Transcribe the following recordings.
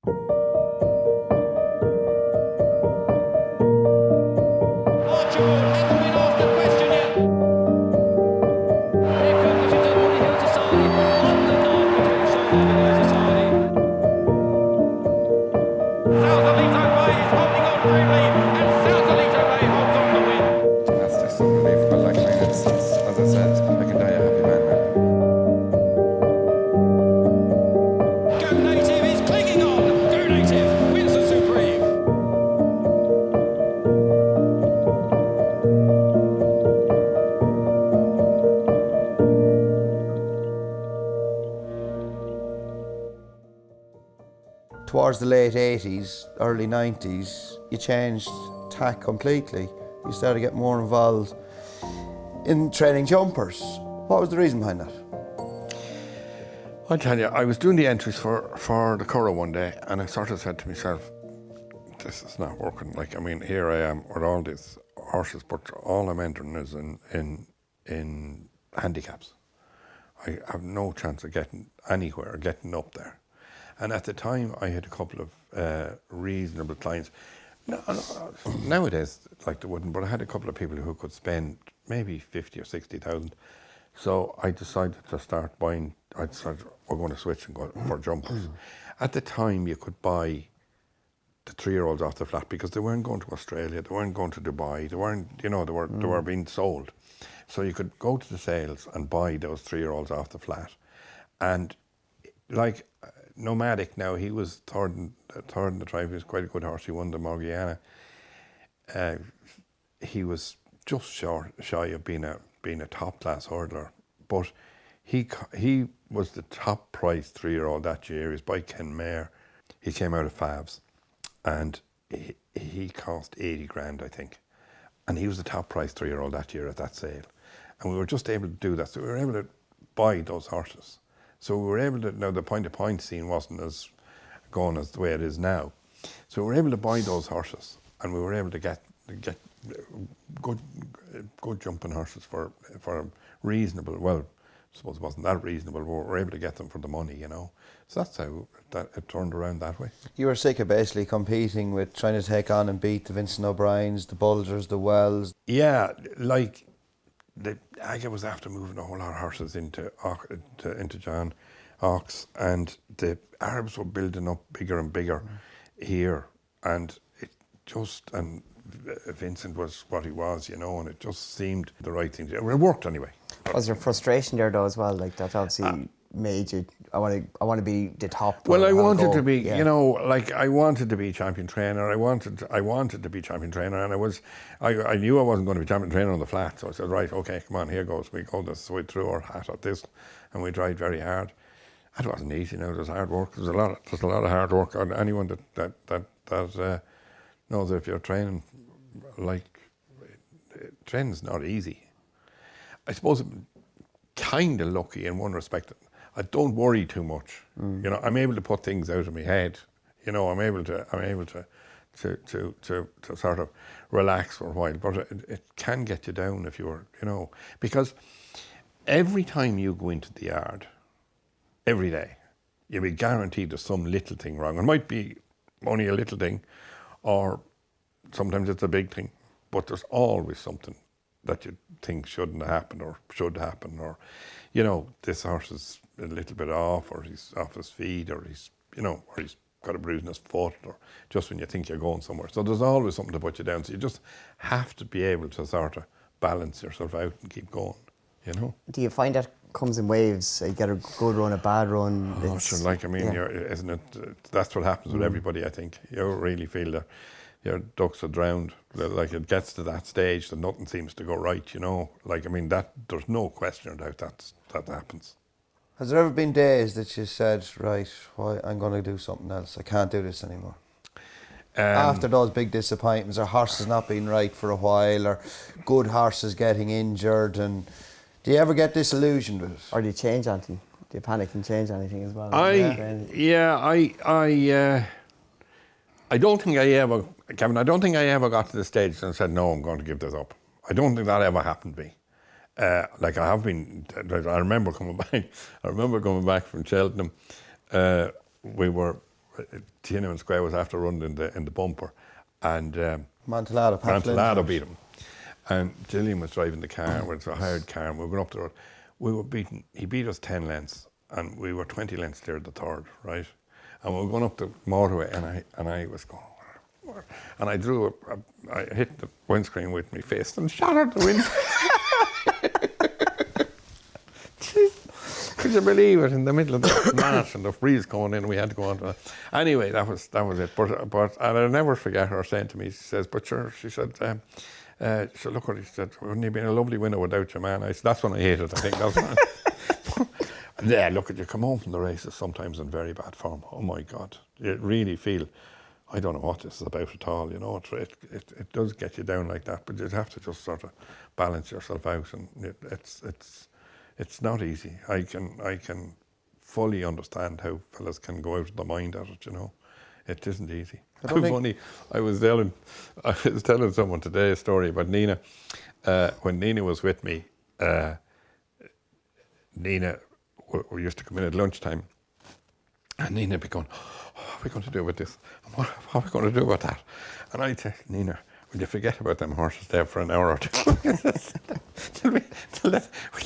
Archibald hasn't been asked a question yet. Here comes the Cheltenham Hill Society on the line between Cheltenham Hill Society. Sausalito Bay is holding on bravely, and Sausalito Bay holds on the win. That's just unbelievable. Like, I mean, it's as I said, I can die a happy man now. Go Native is clinging on. Go Native wins the Supreme. Towards the late 80s, early 90s, you changed tack completely. You started to get more involved in training jumpers. What was the reason behind that? I'll tell you, I was doing the entries for the Curragh one day, and I sort of said to myself, this is not working. Like, I mean, here I am with all these horses, but all I'm entering is in handicaps. I have no chance of getting anywhere, getting up there. And at the time, I had a couple of reasonable clients. Nowadays, like they wouldn't, but I had a couple of people who could spend maybe 50 or 60,000. So I decided to start buying. I decided we're going to switch and go for jumpers. At the time, you could buy the 3-year-olds off the flat because they weren't going to Australia, they weren't going to Dubai, they weren't, they were being sold. So you could go to the sales and buy those 3-year-olds off the flat. And like Nomadic now, he was third in the tribe. He was quite a good horse. He won the Morgiana. He was just shy of being a top class hurdler, but he was the top priced 3-year-old that year. He was by Ken Mayer. He came out of Favs, and he cost 80 grand, I think, and he was the top priced 3-year-old that year at that sale, and we were just able to do that. So we were able to buy those horses. So we were able to, now the point-to-point scene wasn't as going as the way it is now. So we were able to buy those horses, and we were able to get good jumping horses for reasonable, well, I suppose it wasn't that reasonable, but we were able to get them for the money, So that's how it turned around that way. You were sick of basically competing with trying to take on and beat the Vincent O'Briens, the Bulgers, the Wells. Yeah, like I was after moving a whole lot of horses into John Ox, and the Arabs were building up bigger and bigger here, and Vincent was what he was, and it just seemed the right thing to do. It worked anyway. Was there frustration there though as well? Like that obviously made you, I want to be the top. Well, I wanted to be, I wanted to be champion trainer. I wanted to be champion trainer, and I knew I wasn't going to be champion trainer on the flat. So I said, right, okay, come on, here goes. We go this. So we threw our hat at this, and we tried very hard. It wasn't easy. It was hard work. There's a lot of hard work. And anyone that knows that if you're training, training's not easy. I suppose I'm kind of lucky in one respect. I don't worry too much. I'm able to put things out of my head. I'm able to sort of relax for a while. But it can get you down if you're, because every time you go into the yard, every day, you'll be guaranteed there's some little thing wrong. It might be only a little thing, or sometimes it's a big thing, but there's always something that you think shouldn't have happened or should happen, or, this horse is a little bit off, or he's off his feet, or he's got a bruise in his foot, or just when you think you're going somewhere. So there's always something to put you down. So you just have to be able to sort of balance yourself out and keep going, Do you find that comes in waves? You get a good run, a bad run? Isn't it? That's what happens with everybody, I think. You really feel that your ducks are drowned. Like, it gets to that stage that nothing seems to go right, that there's no question about that happens. Has there ever been days that you said, right, I'm going to do something else, I can't do this anymore? After those big disappointments, or horses not being right for a while, or good horses getting injured, and do you ever get disillusioned with it? Or do you change anything? Do you panic and change anything as well? I don't think I ever, Kevin, got to the stage and said, no, I'm going to give this up. I don't think that ever happened to me. I have been, I remember coming back from Cheltenham. We were Tiananmen Square was after running in the bumper, and Montellado beat him. And Gillian was driving the car. It was a hired car, and we were going up the road. We were beaten. He beat us 10 lengths, and we were 20 lengths clear of the third, right? And we were going up the motorway, and I was going, and I I hit the windscreen with my fist and shattered the windscreen. Could you believe it? In the middle of the match, and the breeze coming in, we had to go on to that. Anyway, that was it. But and I'll never forget her saying to me, she says, "But sure," she said, so look what he said, "Wouldn't you been a lovely winner without your man?" I said, "That's when I hated, I think, that's when." Yeah, look at you come home from the races sometimes in very bad form. Oh my God, you really feel, I don't know what this is about at all. You know, it does get you down like that, but you have to just sort of balance yourself out, and it's not easy. I can fully understand how fellas can go out of their mind at it. You know, it isn't easy. Funny, I was telling someone today a story about Nina. When Nina was with me, Nina we used to come in at lunchtime, and Nina would be going, "Oh, what are we going to do with this? And what are we going to do about that?" And I'd say, "Nina, will you forget about them horses there for an hour or two? We'll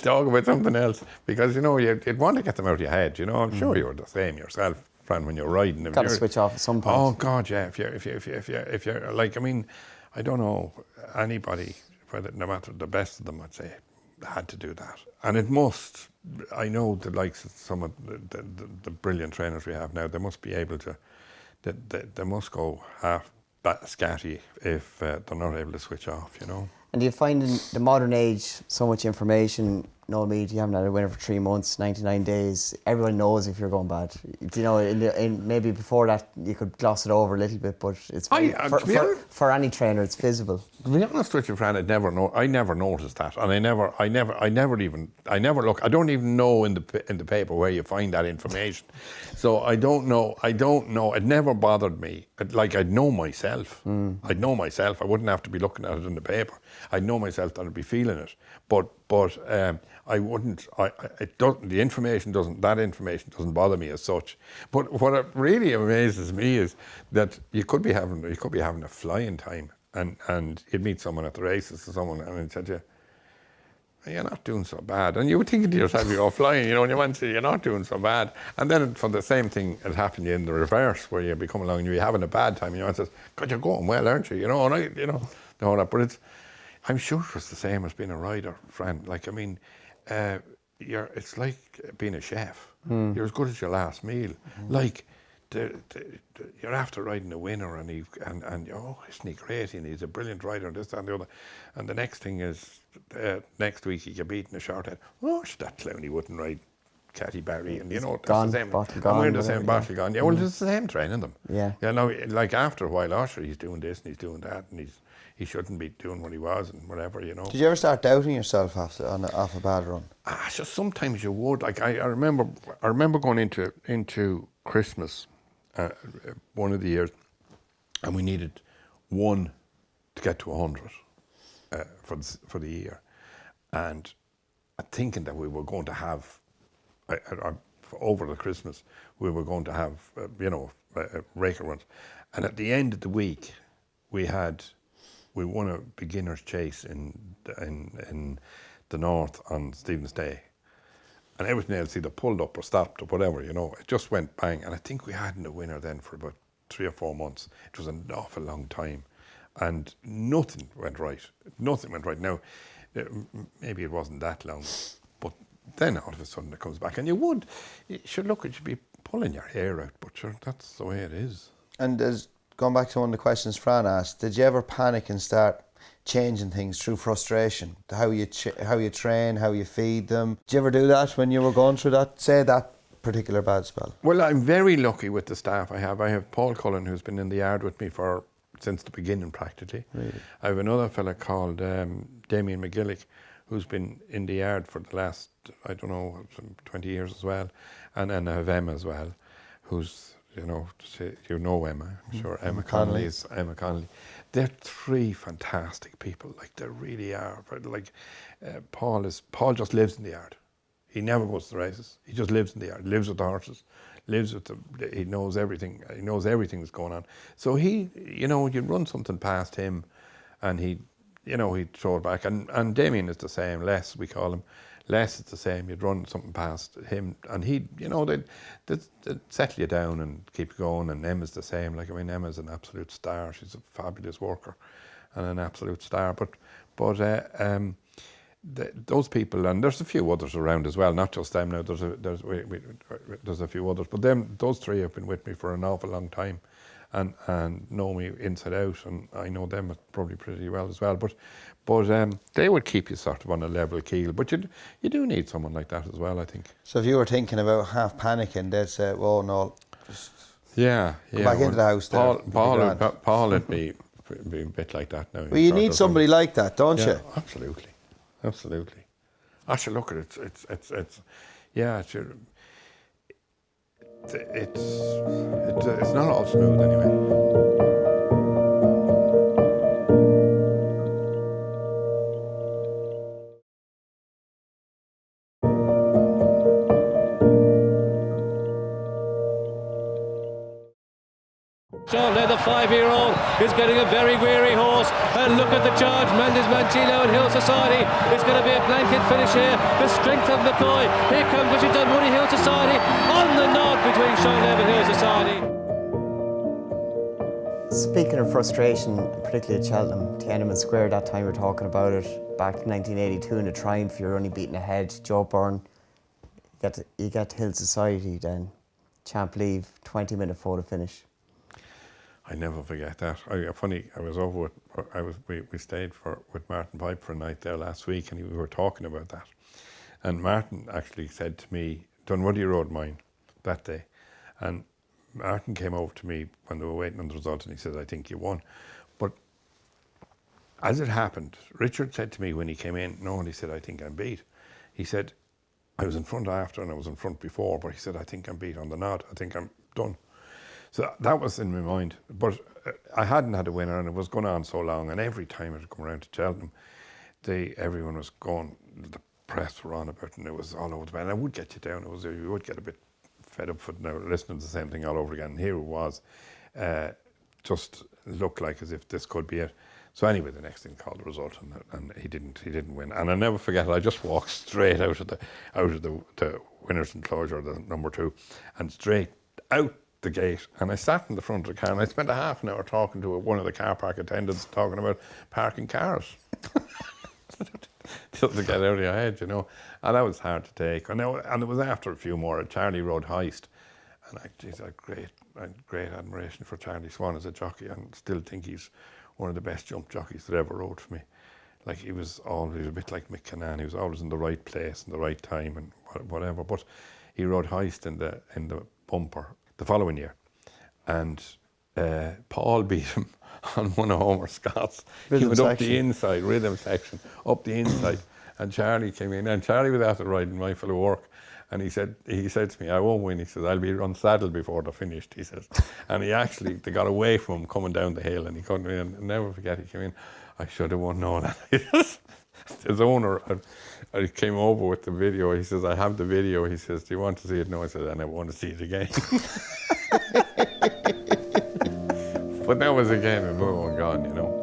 talk about something else." Because, you know, you'd want to get them out of your head, you know. I'm sure you're the same yourself, Fran, when you're riding. Got to switch off at some point. Oh, God, yeah. If you're like, I mean, I don't know anybody, whether, no matter the best of them, I'd say, had to do that. And it must, I know the likes of some of the brilliant trainers we have now, they must be able to, they must go half scatty if they're not able to switch off, you know. And do you find in the modern age so much information? Noel Meade, you haven't had a winner for 3 months, 99 days. Everyone knows if you're going bad. Do you know, in maybe before that you could gloss it over a little bit, but it's for any trainer, it's visible. To be honest with you, Fran, I never noticed that, and I never look. I don't even know in the paper where you find that information, so I don't know. It never bothered me. Like, I'd know myself. I'd know myself. I wouldn't have to be looking at it in the paper. I'd know myself that I'd be feeling it, but I wouldn't. It doesn't. The information doesn't. That information doesn't bother me as such. But what really amazes me is that you could be having a flying time, and you'd meet someone at the races, or someone, and they'd say to you, "You're not doing so bad," and you would think to yourself, you're flying, you know, and you might say, "You're not doing so bad," and then for the same thing, it happened in the reverse, where you be coming along and you're having a bad time, and you might say, "God, you're going well, aren't you?" You know, and but it's. I'm sure it was the same as being a rider, friend. Like, I mean, it's like being a chef. You're as good as your last meal. Like, you're after riding a winner, and isn't he great? And he's a brilliant rider, and this, that, and the other. And the next thing is, next week he get beaten a short head. Oh, that clown, he wouldn't ride Catty Barry, and you know, that's the same. Gone, we're the same, bottle gone. Yeah, well, it's the same training them. Yeah. You know, like after a while, sure, he's doing this and he's doing that, and he shouldn't be doing what he was and whatever, you know. Did you ever start doubting yourself off a bad run? So sometimes you would. Like I remember going into Christmas, one of the years, and we needed 1 to get to 100 for the year, and I'm thinking that we were going to have, over the Christmas, we were going to have raker runs, and at the end of the week, we won a beginner's chase in the north on Stephen's Day, and everything else either pulled up or stopped or whatever, you know. It just went bang, and I think we hadn't a winner then for about 3 or 4 months. It was an awful long time, and nothing went right. Now, maybe it wasn't that long, but then all of a sudden it comes back, and you should be pulling your hair out, but sure, that's the way it is. And going back to one of the questions Fran asked, did you ever panic and start changing things through frustration? How you train, how you feed them? Did you ever do that when you were going through that particular bad spell? Well, I'm very lucky with the staff I have. I have Paul Cullen, who's been in the yard with me since the beginning practically. Really? I have another fella called Damien McGillick, who's been in the yard for the last, 20 years as well. And then I have Emma as well, who's, Emma, I'm sure. Emma Connolly. They're 3 fantastic people. Like, they really are. Like, Paul just lives in the yard. He never goes to the races. He just lives in the yard, lives with the horses, he knows everything. He knows everything that's going on. So he, you know, you'd run something past him and he'd throw it back. And Damien is the same, Les, we call him. Les is the same. You'd run something past him and he'd, you know, they'd settle you down and keep going. And Emma's the same. Like, I mean, Emma's an absolute star. She's a fabulous worker and an absolute star. But those people, and there's a few others around as well, not just them now, there's a few others, but those three have been with me for an awful long time and know me inside out, and I know them probably pretty well as well, but they would keep you sort of on a level keel, but you do need someone like that as well, I think. So if you were thinking about half panicking, they'd say, well, no, just go back into the house there. Paul would be a bit like that now. Well, you need somebody like that, don't you? Absolutely. Absolutely. Actually, look at it. It's not all smooth anyway. There, the 5-year-old is getting a very weary horse, and look at the charge. Mendes Mancino and Hill Society. It's going to be a blanket finish here. The strength of McCoy. Here comes Richard Dunwoody, Hill Society on the nod between Cheltenham and Hill Society. Speaking of frustration, particularly at Cheltenham, Tiananmen Square, that time we were talking about it, back in 1982 in the Triumph, you were only beaten ahead. Joe Byrne, you get Hill Society then. Champ leave, 20-minute photo finish. I never forget that. Funny, I was over we stayed with Martin Pipe for a night there last week, and we were talking about that. And Martin actually said to me, Dunwoody rode mine that day. And Martin came over to me when they were waiting on the result, and he said, I think you won. But as it happened, Richard said to me when he came in, no, and he said, I think I'm beat. He said, I was in front after and I was in front before, but he said, I think I'm beat on the nod. I think I'm done. So that was in my mind, but I hadn't had a winner, and it was going on so long, and every time it would come around to Cheltenham, everyone was going, the press were on about it, and it was all over the place, and it would get you down. You would get a bit fed up for now listening to the same thing all over again, and here it was, just looked like as if this could be it. So anyway, the next thing called the result, and he didn't win, and I'll never forget it. I just walked straight out of the winner's enclosure, the number 2, and straight out the gate, and I sat in the front of the car and I spent a half an hour talking to one of the car park attendants, talking about parking cars just to get out of your head, you know, and that was hard to take. And it was after a few more. Charlie rode Heist, and I had great admiration for Charlie Swan as a jockey, and still think he's one of the best jump jockeys that ever rode for me. Like, he was always a bit like Mick Cannan. He was always in the right place in the right time and whatever. But he rode Heist in the bumper the following year, and Paul beat him on one of Homer Scott's. He went up the inside, rhythm section, up the inside, and Charlie came in, and Charlie was after riding my fellow work, and he said to me, I won't win. He says, I'll be unsaddled before they're finished, he says. And they got away from him coming down the hill, and he couldn't win. And I'll never forget, he came in, I should have won all that. His owner, I came over with the video. He says, I have the video. He says, do you want to see it? No, I said, I never want to see it again. But that was a game of move on gone, you know.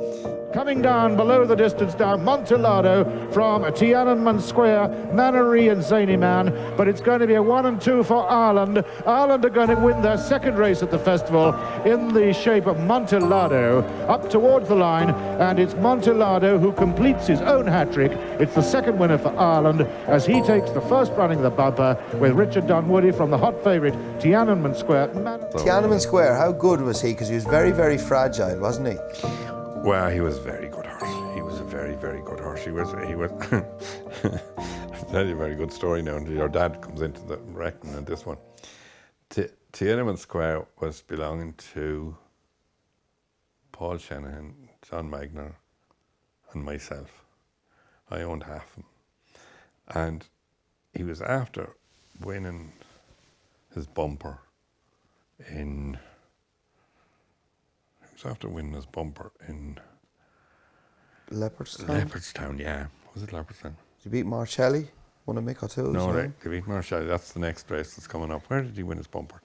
Coming down below the distance now, Montellado from Tiananmen Square, Mannery and Zany Man, but it's going to be a 1 and 2 for Ireland. Ireland are going to win their second race at the festival in the shape of Montellado up towards the line, and it's Montellado who completes his own hat-trick. It's the second winner for Ireland as he takes the first running of the bumper with Richard Dunwoody from the hot favourite Tiananmen Square. Tiananmen Square, how good was he? Because he was very, very fragile, wasn't he? Well, he was a very good horse. He was a very, very good horse. He was. I'll tell you a very good story now. Your dad comes into the reckoning in this one. Tiananmen Square was belonging to Paul Shanahan, John Magner, and myself. I owned half of him. And he was after winning his bumper in Leopardstown? Leopardstown, yeah. Was it Leopardstown? Did you beat Marcelli? One of Mick O'Toole's. No, no? they beat Marshall. That's the next race that's coming up. Where did he win his bumper?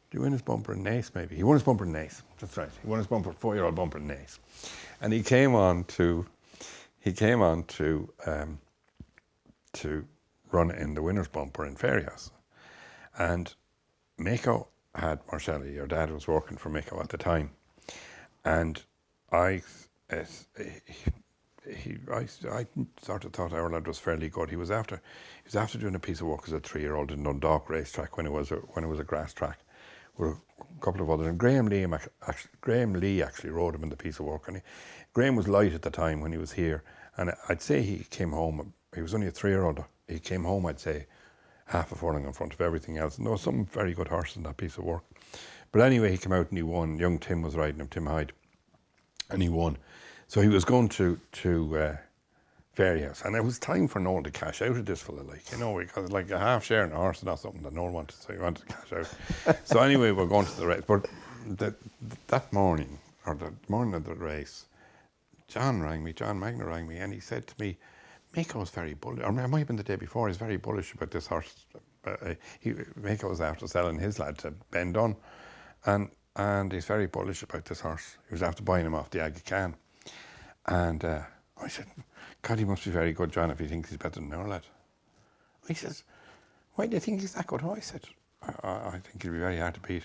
Did he win his bumper in Naas, maybe? He won his bumper in Naas. That's right. He won his bumper, 4-year-old bumper in Naas. And he came on to run in the winner's bumper in Fairyhouse. And Mako had Marcelli, your dad was working for Mako at the time. And I sort of thought our lad was fairly good. He was after doing a piece of work as a 3-year-old in Dundalk racetrack when it was a grass track, with a couple of others. And Graham Lee actually rode him in the piece of work. And Graham was light at the time when he was here, and I'd say he came home. He was only a 3-year-old. He came home, I'd say, half a furlong in front of everything else. And there was some very good horses in that piece of work. But anyway, he came out and he won. Young Tim was riding him, Tim Hyde, and he won. So he was going to Fairyhouse, and it was time for Noel to cash out of this fella, because like a half share in a horse is not something that Noel wanted, so he wanted to cash out. So anyway, we're going to the race. But that morning, or the morning of the race, John Magner rang me, and he said to me, Mako was very bullish, or it might have been the day before, he's very bullish about this horse. Mako was after selling his lad to Ben Dunn, and he's very bullish about this horse. He was after buying him off the Aga Khan. And I said, God, he must be very good, John, if he thinks he's better than our lad. He says, why do you think he's that good? Oh, I said, I think he'll be very hard to beat.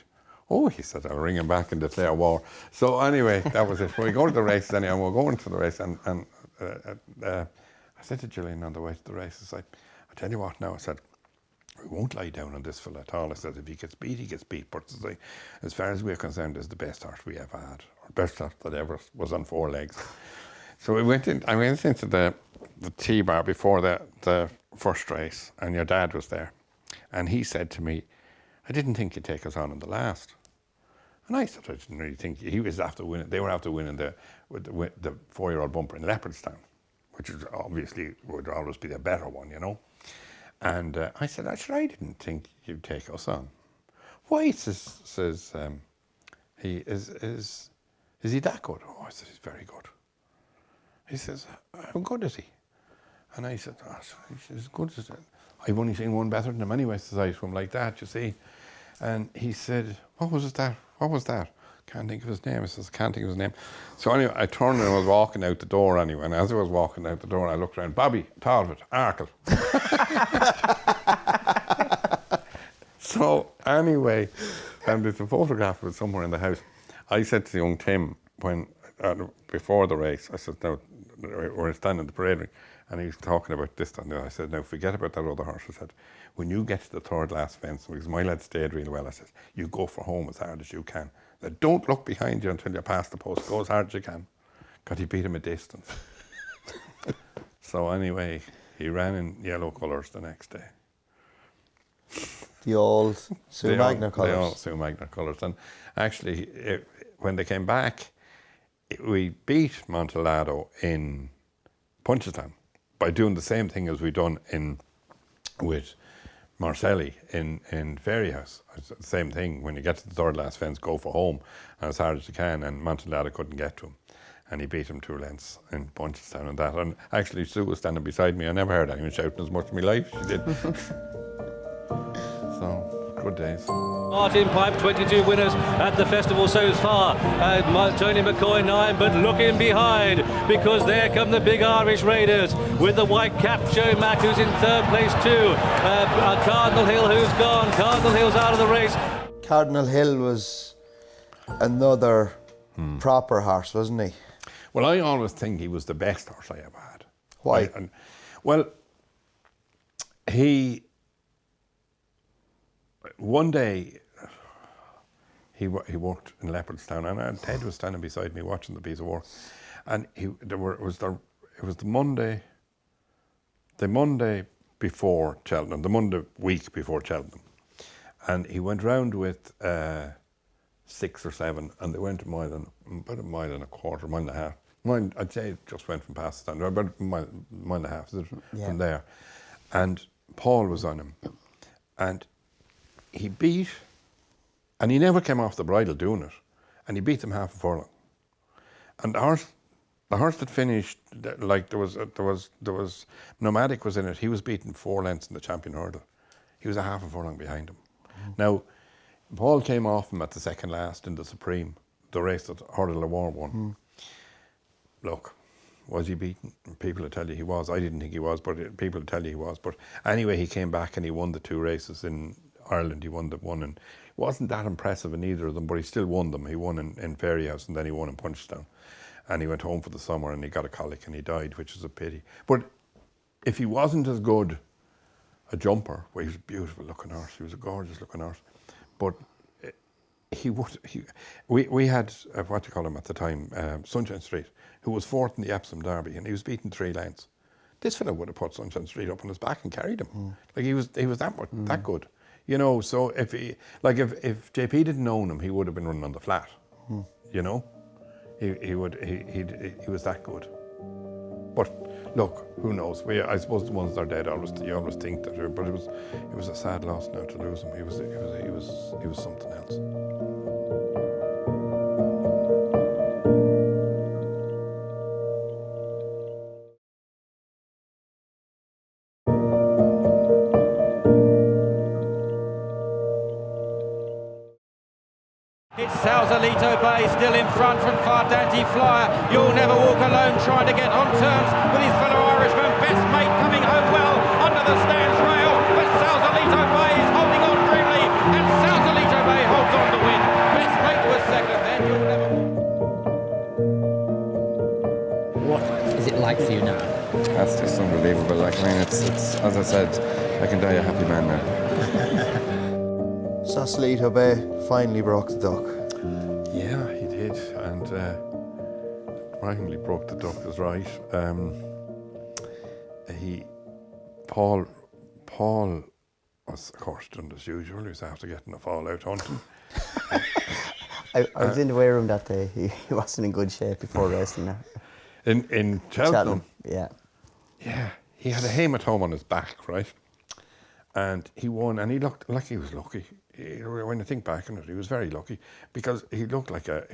Oh, he said, I'll ring him back and declare war. So anyway, that was it. We go to the races anyhow, we're going to the race, and I said to Gillian on the way to the races, I tell you what now, I said, we won't lie down on this fella at all. I said, if he gets beat, he gets beat. But as far as we're concerned, it's the best horse we ever had, or best horse that ever was on 4 legs. So I went into the T-bar before the first race, and your dad was there. And he said to me, I didn't think you'd take us on in the last. And I said, I didn't really think he was after winning. They were after winning the 4-year-old bumper in Leopardstown, which is obviously would always be the better one, And I said, actually, I didn't think you'd take us on. Why, says he, is he that good? Oh, I said, he's very good. He says, how good is he? And I said, he's as good as it. I've only seen one better than him anyway, says I to him, like that, you see. And he said, what was that? Can't think of his name. I says, can't think of his name. So anyway, I turned and I was walking out the door anyway. And as I was walking out the door, I looked around, Bobby, Talbot, Arkle. So anyway, and there's a photograph of it somewhere in the house. I said to young Tim, when before the race, I said, no, we're standing in the parade ring, and he's talking about this and that. I said, now forget about that other horse. I said, when you get to the third last fence, because my lad stayed really well, I said, you go for home as hard as you can. I said, don't look behind you until you pass the post. Go as hard as you can. Because he beat him a distance. So anyway, he ran in yellow colours the next day. The old Sue Magner colours. The old Sue Magner colours. And actually, when they came back, we beat Montelado in Punchestown by doing the same thing as we done with Marcelli in Fairyhouse. It's the same thing. When you get to the third last fence, go for home and as hard as you can. And Montelado couldn't get to him, and he beat him 2 lengths in Punchestown and that. And actually, Sue was standing beside me. I never heard anyone shouting as much in my life. She did. So good days. Martin Pipe, 22 winners at the festival so far. Tony McCoy 9, but looking behind, because there come the big Irish Raiders with the white cap. Joe Mack, who's in 3rd place too. Cardinal Hill, who's gone. Cardinal Hill's out of the race. Cardinal Hill was another proper horse, wasn't he? Well, I always think he was the best horse I ever had. Why? Well, one day he worked in Leopardstown, and Ted was standing beside me watching the piece of work, and it was the Monday before Cheltenham, the Monday week before Cheltenham, and he went round with 6 or 7, and they went about a mile and a quarter, mile and a half. I'd say it just went from past the stand, about a mile and a half from there, and Paul was on him, and he beat, and he never came off the bridle doing it, and he beat them half a furlong. And the horse The horse that finished, like there was Nomadic was in it. He was beaten 4 lengths in the champion hurdle. He was a half a furlong behind him. Now, Paul came off him at the second last in the Supreme, the race that Hurdle of War won. Look, was he beaten? People will tell you he was. I didn't think he was, but people will tell you he was. But anyway, he came back and he won the 2 races in Ireland. He won the one, and it wasn't that impressive in either of them, but he still won them. He won in Fairyhouse and then he won in Punchestown. And he went home for the summer and he got a colic and he died, which is a pity. But if he wasn't as good a jumper, well, he was a beautiful looking horse. He was a gorgeous looking horse. But we had, what do you call him at the time, Sunshine Street, who was 4th in the Epsom Derby, and he was beaten 3 lengths. This fellow would have put Sunshine Street up on his back and carried him. Like he was that good. You know, so if JP didn't own him, he would have been running on the flat. You know? He was that good. But look, who knows? I suppose the ones that are dead you always think that. But it was a sad loss now to lose him. He was something else. It's Sausalito Bay still in front from Fardanti Flyer. You'll Never Walk Alone trying to get on terms with his fellow Irishman. Best Mate coming home well under the stands rail. But Sausalito Bay is holding on grimly, and Sausalito Bay holds on to win. Best Mate was second, then You'll Never Walk. What is it like for you now? That's just unbelievable. Like, I mean, it's as I said, I can die a happy man now. Sausalito Bay finally broke the duck. Yeah, he did, and finally broke the duck is right. Paul was, of course, done as usual. He was after getting a fall out hunting. I was in the weigh room that day. He wasn't in good shape before racing now. In Cheltenham? Yeah. Yeah, he had a hematoma on his back, right? And he won, and he looked like he was lucky. When you think back on it, he was very lucky because it looked like a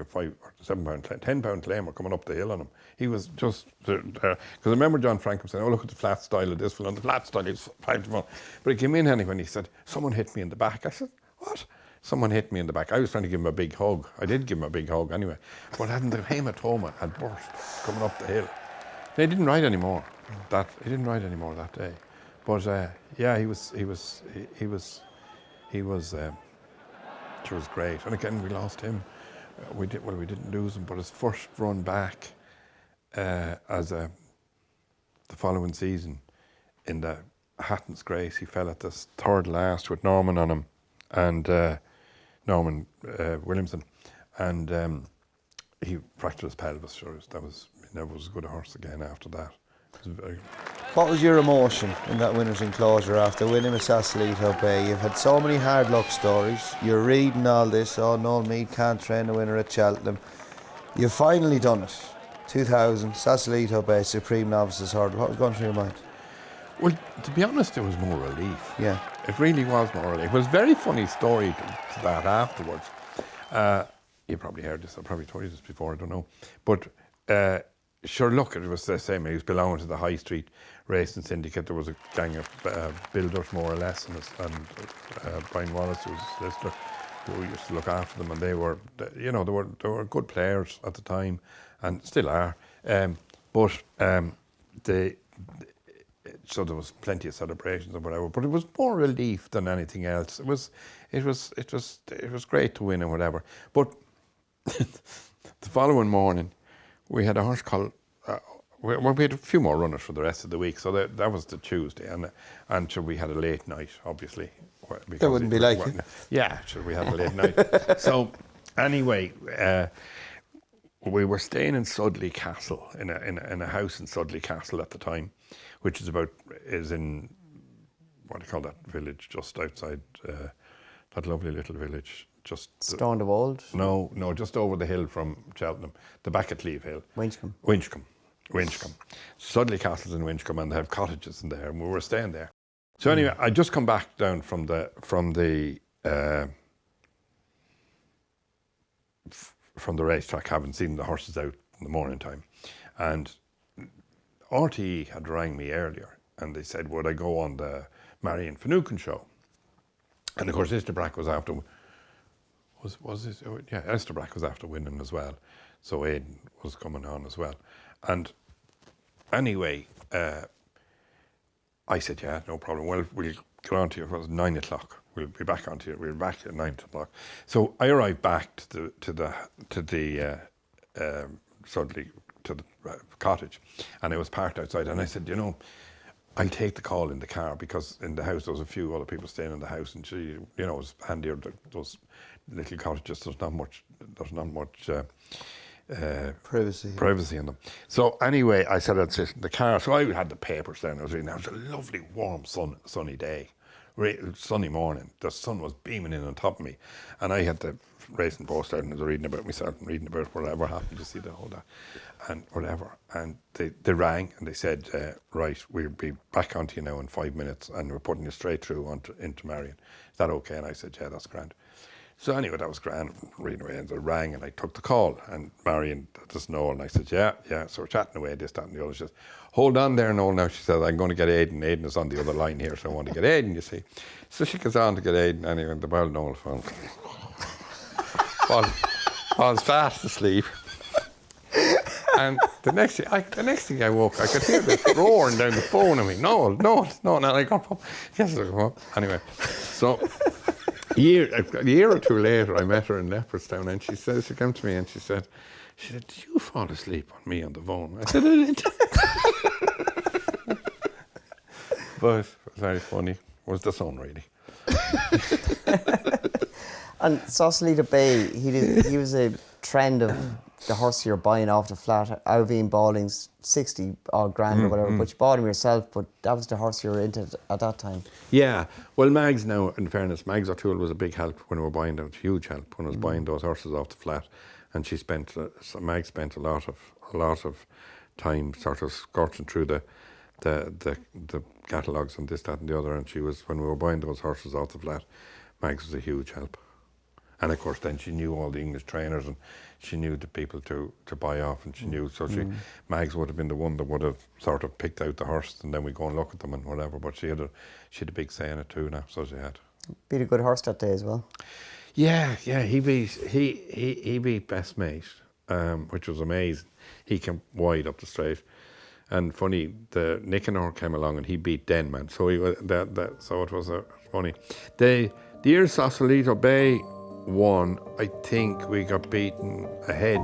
5 or 7 pound, 10 pound claimer coming up the hill on him. He was just there. Because I remember John Franklin saying, "Oh, look at the flat style of this one. And the flat style is 5 to 1." But he came in anyway and he said, "Someone hit me in the back." I said, "What?" "Someone hit me in the back." I was trying to give him a big hug. I did give him a big hug anyway. But hadn't the hematoma had burst coming up the hill. He didn't ride anymore. He didn't ride anymore that day. But yeah, he was great. And again, we lost him. We didn't lose him, but his first run back the following season in the Hatton's Grace, he fell at the 3rd last with Norman on him, and Norman Williamson, and he fractured his pelvis. Sure, he never was as good a horse again after that. It was very. What was your emotion in that winner's enclosure after winning with Sausalito Bay? You've had so many hard luck stories. You're reading all this. Oh, Noel Meade can't train a winner at Cheltenham. You've finally done it. 2000, Sausalito Bay, Supreme Novices Hurdle. What was going through your mind? Well, to be honest, it was more relief. Yeah. It really was more relief. It was a very funny story to that afterwards. You probably heard this. I probably told you this before. I don't know. But sure, look, it was the same. He was belonging to the High Street Racing Syndicate. There was a gang of builders, more or less, and Brian Wallace, who was a solicitor, who used to look after them, and they were good players at the time, and still are. So there was plenty of celebrations and whatever, but it was more relief than anything else. It was great to win and whatever. But the following morning, we had a horse called. We had a few more runners for the rest of the week, so that was the Tuesday, and sure, we had a late night, obviously. That wouldn't be like it. Yeah, sure, we had a late night. So anyway, we were staying in Sudley Castle, in a house in Sudley Castle at the time, which is in, what do you call that village, just outside, that lovely little village. Just Stone of Old? No, just over the hill from Cheltenham, the back at Cleve Hill. Winchcombe. Sudley Castle's in Winchcombe, and they have cottages in there, and we were staying there. So anyway, I just come back down from the racetrack, having seen the horses out the morning time. And RTE had rang me earlier and they said, would I go on the Marion Finucane show? And of course, Estebrack was after, Estebrack was after winning as well. So Aidan was coming on as well. And anyway, I said, yeah, no problem. Well, we'll get on to you. It was 9 o'clock. We'll be back on to you. We'll be back at 9 o'clock. So I arrived back to the cottage, and I was parked outside. And I said, you know, I'll take the call in the car, because in the house there was a few other people staying in the house, and she, you know, it was handier. Those little cottages, there's not much privacy in them. So anyway, I said I'd sit in the car. So I had the papers down. I was reading. It was a lovely, warm, sunny day, sunny morning. The sun was beaming in on top of me, and I had the Racing Post out and I was reading about myself and reading about whatever happened to see the whole that and whatever. And they rang and they said, right, we'll be back onto you now in 5 minutes, and we're putting you straight through into Marion. Is that okay? And I said, yeah, that's grand. So anyway, that was grand, reading away, and they rang, and I took the call, and Marion, this Noel, and I said, yeah. So we're chatting away, this, that, and the other. She says, hold on there, Noel, now. She said, I'm going to get Aidan. Aidan is on the other line here, so I want to get Aidan, you see. So she goes on to get Aidan, anyway, and the well Noel falls fast asleep. And the next thing I woke, I could hear this roaring down the phone of me, Noel, and I got up. Yes, I got up. Anyway, so a year or two later, I met her in Leopardstown, and she came to me and she said, did you fall asleep on me on the phone? I said, I did. But it was very funny. It was the sun, really. And Sausalito Bay, he was a trend of the horse you're buying off the flat. Alvin Balding's 60 odd grand or whatever, but you bought him yourself, but that was the horse you were into at that time. Yeah. Well, Mags now, in fairness, Mags O'Toole was a big help when we were buying them, huge help when I was buying those horses off the flat. And Mags spent a lot of time sort of scorching through the catalogues and this, that and the other. And she was, when we were buying those horses off the flat, Mags was a huge help. And of course, then she knew all the English trainers, and she knew the people to buy off, and she knew. So Mags would have been the one that would have sort of picked out the horse, and then we go and look at them and whatever. But she had a big say in it too now, so she had. Beat a good horse that day as well. Yeah, he beat Best Mate, which was amazing. He came wide up the straight, and funny, the Nicanor came along and he beat Denman. So he was so it was funny. The year Sausalito Bay won, I think we got beaten ahead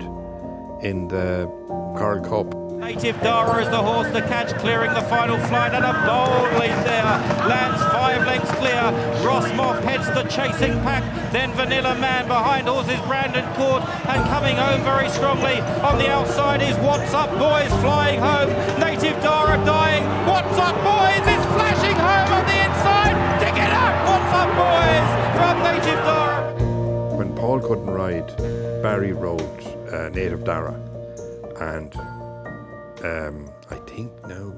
in the Carl Cup. Native Dara is the horse to catch, clearing the final flight, and a bold lead there. Lands 5 lengths clear. Rossmoff heads the chasing pack. Then Vanilla Man behind horses Brandon Court, and coming home very strongly. On the outside is What's Up Boys flying home. Native Dara dying. What's Up Boys is flashing home on the inside. Dig it up, What's Up Boys from Native Dara. When Paul couldn't ride, Barry rode Native Dara, and I think now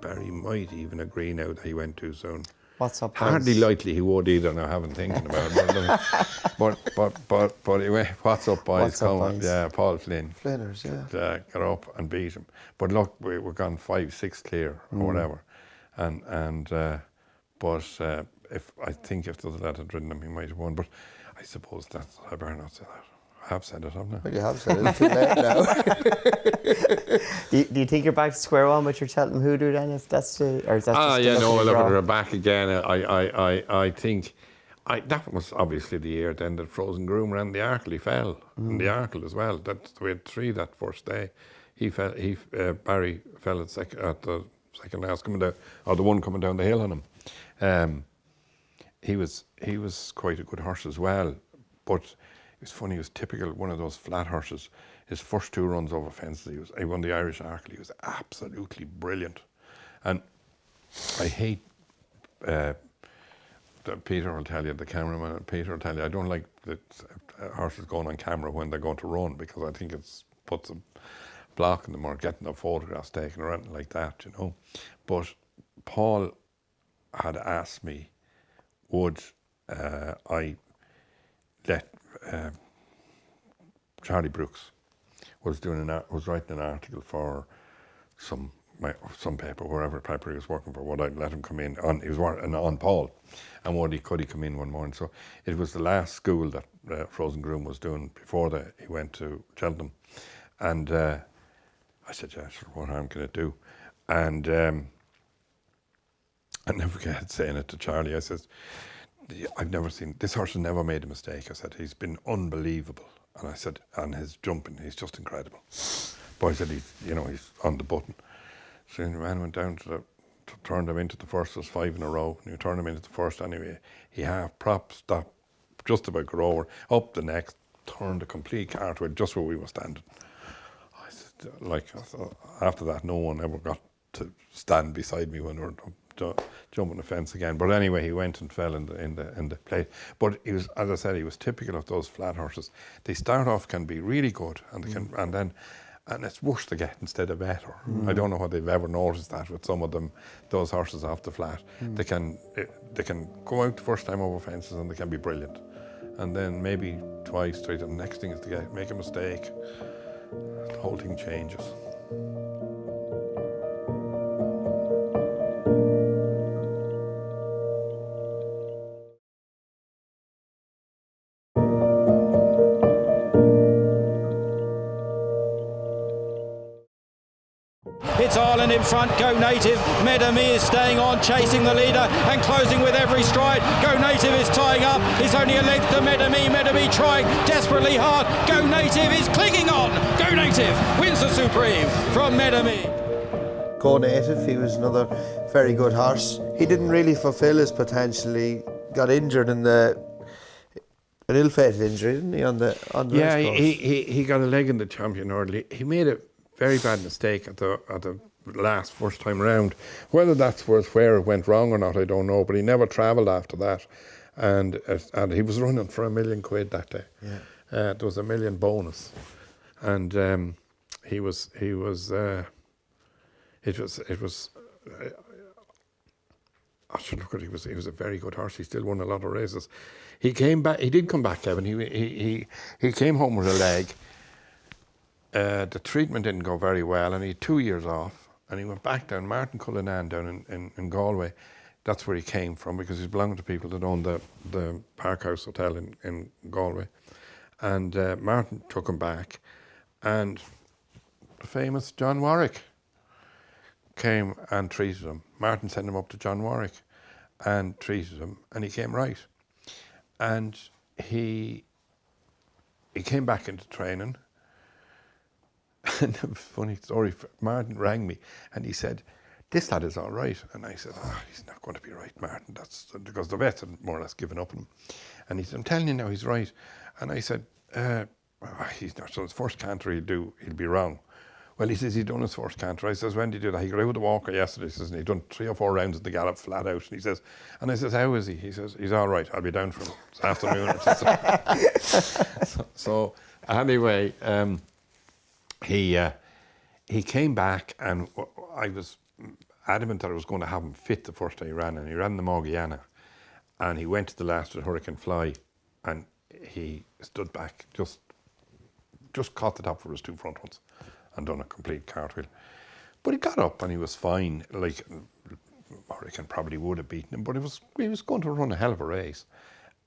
Barry might even agree now that he went too soon. What's Up Boys? Hardly likely he would either. Now I haven't thinking about it. but anyway, What's Up Boys? What's Up Boys? Yeah, Paul Flynn. Flynners, yeah. Got up and beat him. But look, we were gone 5-6 clear or whatever, but if the other lad had ridden him, he might have won. But I suppose I better not say that. I have said it, haven't I? Well, you have said it. It's too late now. Do you think you're back to square one with your Cheltenham Hoodoo then, if that's the, or is that just look at her back again. I think that was obviously the year then that Frozen Groom ran the Arkle. He fell in the Arkle as well. We had 3 that first day. Barry fell at the second last coming down, or the one coming down the hill on him. He was quite a good horse as well, but it was funny. He was typical one of those flat horses. His first 2 runs over fences, he won the Irish Arkle. He was absolutely brilliant, and I hate. Peter will tell you, the cameraman. Peter will tell you, I don't like the horses going on camera when they're going to run, because I think it puts a block in them or getting their photographs taken or anything like that, you know. But Paul had asked me, would I let Charlie Brooks was writing an article for some paper, wherever paper he was working for. Would I let him come in? He was working on Paul, and could he come in one morning? So it was the last school that Frozen Groom was doing before he went to Cheltenham, and I said, "Yeah, sure, what harm can it do?" And I never forget saying it to Charlie. I said, "I've never seen this horse has never made a mistake." I said, "He's been unbelievable," and I said, "and his jumping, he's just incredible." But I said, "He's on the button." So the man went down to turned him into the first. There was 5 in a row. And he turned him into the first anyway. He half prop, stopped, just about got over, up the next, turned a complete cartwheel just where we were standing. I said, after that, no one ever got to stand beside me when we were jumping the fence again. But anyway, he went and fell in the plate. But he was, as I said, he was typical of those flat horses. They start off can be really good, and they can, and it's worse to get instead of better. I don't know whether they've ever noticed that with some of them, those horses off the flat. They can go out the first time over fences and they can be brilliant. And then maybe twice, 3 times. The next thing is to make a mistake. The whole thing changes. It's Ireland in front, Go Native. Medami is staying on, chasing the leader and closing with every stride. Go Native is tying up. He's only a length to Medami. Medami trying desperately hard. Go Native is clinging on. Go Native wins the Supreme from Medami. Go Native, he was another very good horse. He didn't really fulfil his potential. He got injured in an ill-fated injury, didn't he, on the Yeah, race course? he got a leg in the champion early. He made a very bad mistake at the first time round. Whether that's where it went wrong or not, I don't know. But he never travelled after that, and he was running for £1 million that day. Yeah. There was $1 million bonus, and he was. It was. I should look at it. He was a very good horse. He still won a lot of races. He came back. He did come back, Kevin. He came home with a leg. The treatment didn't go very well, and he had 2 years off, and he went back down Martin Cullinan down in Galway. That's where he came from, because he's belonging to people that own the Park House Hotel in Galway. And Martin took him back, and the famous John Warwick came and treated him. Martin sent him up to John Warwick and treated him, and he came right. And he came back into training. And a funny story, Martin rang me and he said, "This lad is all right." And I said, "He's not going to be right, Martin." That's because the vets had more or less given up on him. And he said, "I'm telling you now, he's right." And I said, "He's not. So his first canter he'll be wrong." Well, he says he'd done his first canter. I says, "When did he do that?" He got out with the walker yesterday. He says, and he'd done 3 or 4 rounds at the gallop flat out. And I says, "How is he?" He says, "He's all right. I'll be down for him this afternoon." So anyway, he came back, and I was adamant that I was going to have him fit the first day he ran, and he ran the Morgiana, and he went to the last with Hurricane Fly, and he stood back, just caught the top for his 2 front ones and done a complete cartwheel. But he got up and he was fine. Like, Hurricane probably would have beaten him, but he was going to run a hell of a race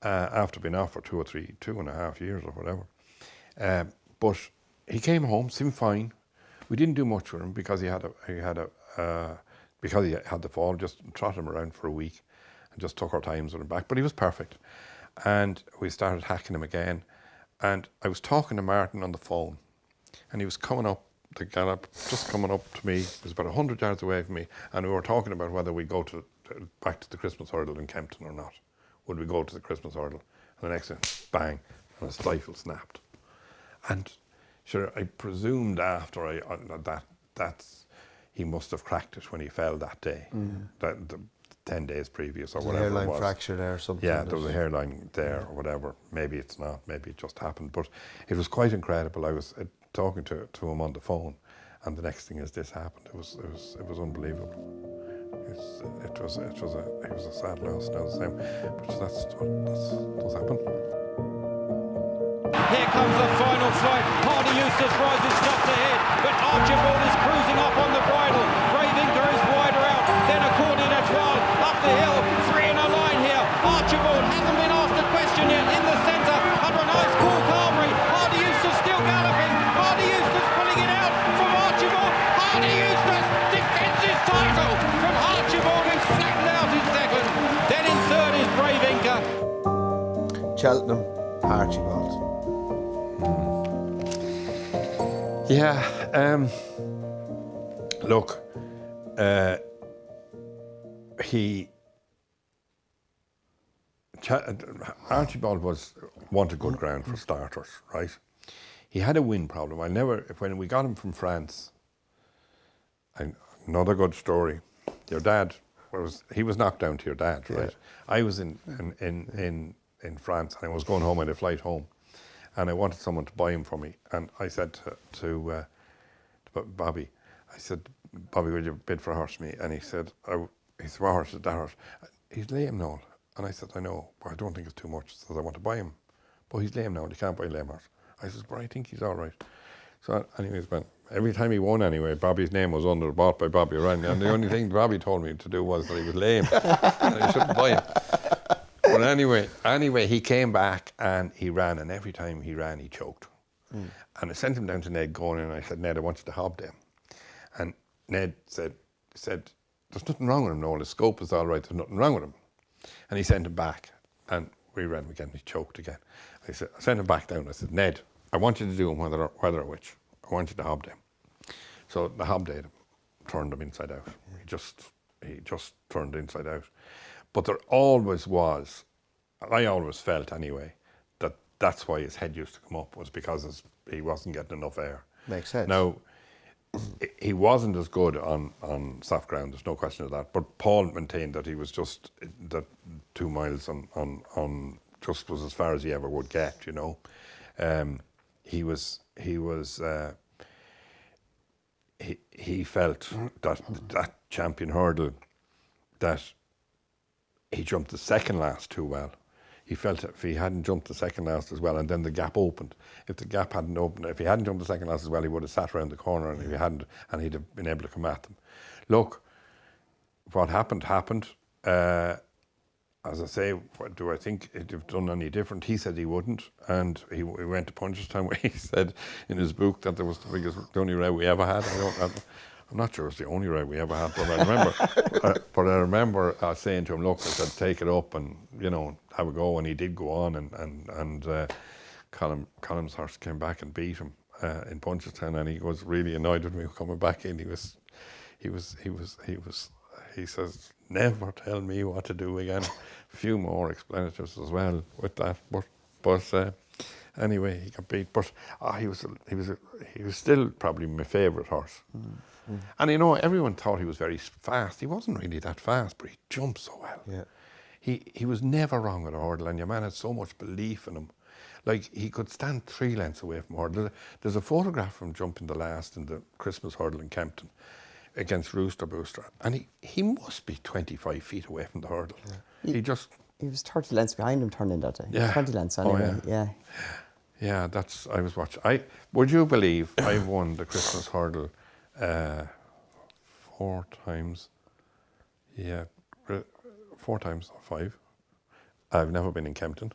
after being off for 2.5 years or whatever. But he came home, seemed fine. We didn't do much with him because he had the fall. Just trotted him around for a week and just took our times with him back. But he was perfect, and we started hacking him again. And I was talking to Martin on the phone, and he was coming up the gallop, just coming up to me. It was about 100 yards away from me, and we were talking about whether we go back to the Christmas hurdle in Kempton or not. Would we go to the Christmas hurdle? And the next thing, bang, and a stifle snapped. And sure, I presumed after that's he must have cracked it when he fell that day, the 10 days previous or whatever it was. Hairline fracture there or something. Yeah, there was a hairline there or whatever. Maybe it's not. Maybe it just happened. But it was quite incredible. I was talking to him on the phone, and the next thing is this happened. It was unbelievable. It was a sad loss now the same. But that does happen. Here comes the final flight. Hardy Eustace rises just ahead, but Archibald is cruising up on the bridle. Raving goes wider out, then according as well. Up the hill, 3 in a line here. Archibald hasn't been asked a question yet. In the centre, under a nice cool Carberry. Hardy Eustace still galloping. Hardy Eustace pulling it out from Archibald. Hardy Eustace defends his title from Archibald, who's flattened out in second. Then in third is Brave Inca. Cheltenham, Harchibald. Yeah, look, Archibald wanted good ground for starters, right? He had a wind problem. When we got him from France, another good story. Your dad he was knocked down to your dad, right? Yeah. I was in France and I was going home on a flight home, and I wanted someone to buy him for me. And I said to Bobby, I said, Bobby, will you bid for a horse for me? And he said, what horse is that horse? He's lame, Noel. And I said, I know, but I don't think it's too much. He says, I want to buy him. But he's lame now, and you can't buy a lame horse. I said, but I think he's all right. So anyways, every time he won anyway, Bobby's name was bought by Bobby Ryan. And the only thing Bobby told me to do was that he was lame and I shouldn't buy him. But anyway, he came back and he ran, and every time he ran, he choked. And I sent him down to Ned going, and I said, Ned, I want you to hob them. And Ned said, there's nothing wrong with him, Noel. His scope is all right, there's nothing wrong with him. And he sent him back, and we ran again, he choked again. I sent him back down. I said, Ned, I want you to do him whether or which. I want you to hob them. So the hob did him, turned him inside out. He just turned inside out. But there always was, I always felt anyway, that's why his head used to come up, was because he wasn't getting enough air. Makes sense. Now, he wasn't as good on soft ground, there's no question of that. But Paul maintained that he was just, that 2 miles on just was as far as he ever would get, you know. He felt that champion hurdle, that he jumped the second last too well. He felt if he hadn't jumped the second last as well, and then the gap opened. If the gap hadn't opened, if he hadn't jumped the second last as well, he would have sat around the corner, and if he hadn't, and he'd have been able to come at them. Look, what happened. As I say, do I think it'd have done any different? He said he wouldn't, and he went to Punchestown where he said in his book that there was the only row we ever had. I'm not sure it's the only row we ever had, but I remember, saying to him, look, I said, take it up and, you know, have a go, and he did go on, and Colm's horse came back and beat him in Punchestown, and he was really annoyed with me coming back in. He says, never tell me what to do again. A few more explanatives as well with that, but anyway, he got beat. But he was still probably my favourite horse. And you know, everyone thought he was very fast. He wasn't really that fast, but he jumped so well. Yeah. He was never wrong at a hurdle, and your man had so much belief in him. Like, he could stand 3 lengths away from a hurdle. There's a photograph from jumping the last in the Christmas hurdle in Kempton against Rooster Booster, and he must be 25 feet away from the hurdle. Yeah. He was 30 lengths behind him turning that day. Yeah. 20 lengths anyway. Yeah, I was watching. Would you believe I've won the Christmas hurdle 4 times? Yeah, 4 times, 5. I've never been in Kempton.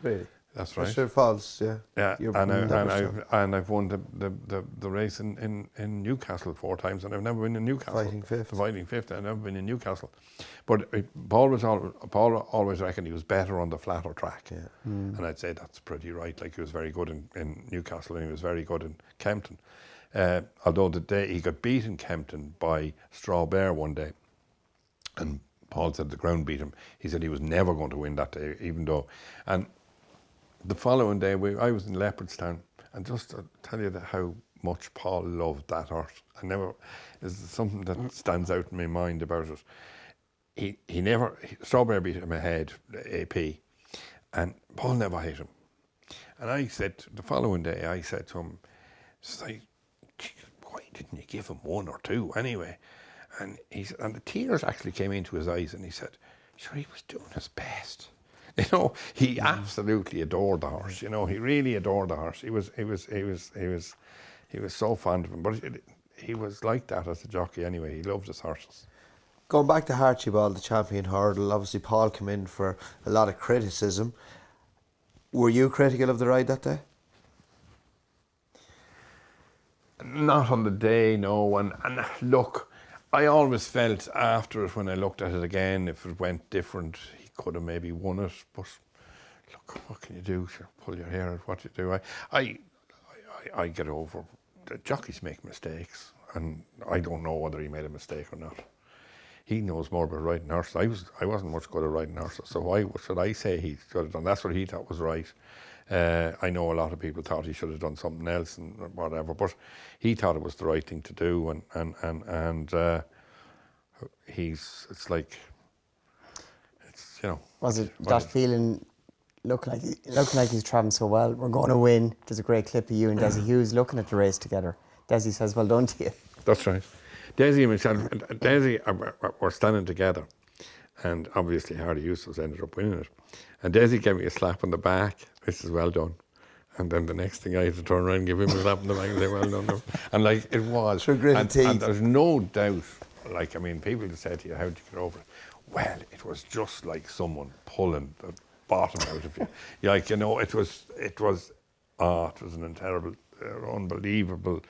Really? That's right. Sure, false. Yeah. Yeah, and I've won the race in Newcastle 4 times, and I've never been in Newcastle. Fighting fifth. I've never been in Newcastle. But Paul always reckoned he was better on the flatter track. Yeah. And I'd say that's pretty right. Like, he was very good in Newcastle, and he was very good in Kempton. Although the day he got beat in Kempton by Strawbear one day, and Paul said the ground beat him. He said he was never going to win that day, even though. And the following day, I was in Leopardstown, and just to tell you how much Paul loved that horse, there's something that stands out in my mind about it. Strawberry beat him ahead, AP, and Paul never hit him. And I said, the following day, I said to him, why didn't you give him 1 or 2 anyway? And the tears actually came into his eyes, and he said, sure, he was doing his best. You know, he absolutely adored the horse. You know, he really adored the horse. He was so fond of him. But he was like that as a jockey anyway. He loved his horses. Going back to Harchibald, the champion hurdle, obviously Paul came in for a lot of criticism. Were you critical of the ride that day? Not on the day, no. And look, I always felt after it, when I looked at it again, if it went different, he could have maybe won it. But look, what can you do? Sure, pull your hair out. What do you do? I get over. The jockeys make mistakes, and I don't know whether he made a mistake or not. He knows more about riding horses. I wasn't much good at riding horses, so why should I say he should have done? That's what he thought was right. I know a lot of people thought he should have done something else and whatever, but he thought it was the right thing to do, and it's like, it's, you know. Was it that feeling, looking like he's travelling so well, we're going to win? There's a great clip of you and Desi Hughes looking at the race together. Desi says, well done to you. That's right. Desi and myself, Desi were standing together, and obviously Hardy Eustace ended up winning it. And Desi gave me a slap on the back. This is well done. And then the next thing I had to turn around and give him a slap on the back and say, well done. And like, it was. Through gritted teeth. And there's no doubt, like, I mean, people just say to you, how did you get over it? Well, it was just like someone pulling the bottom out of you. Like, you know, it was an terrible, unbelievable.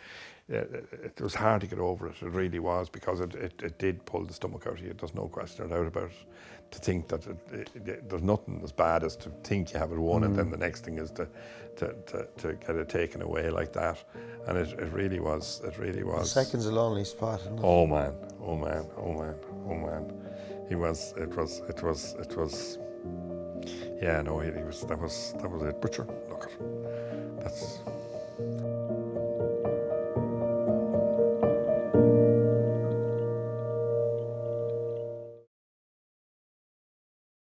It was hard to get over it. It really was, because it did pull the stomach out of you. There's no question or doubt about it. To think that there's nothing as bad as to think you have it won, and then the next thing is to get it taken away like that. And it really was. It really was. The second's a lonely spot, isn't it? Oh man. He was. It was. Yeah, no, he was. That was it. But sure, look at it. That's.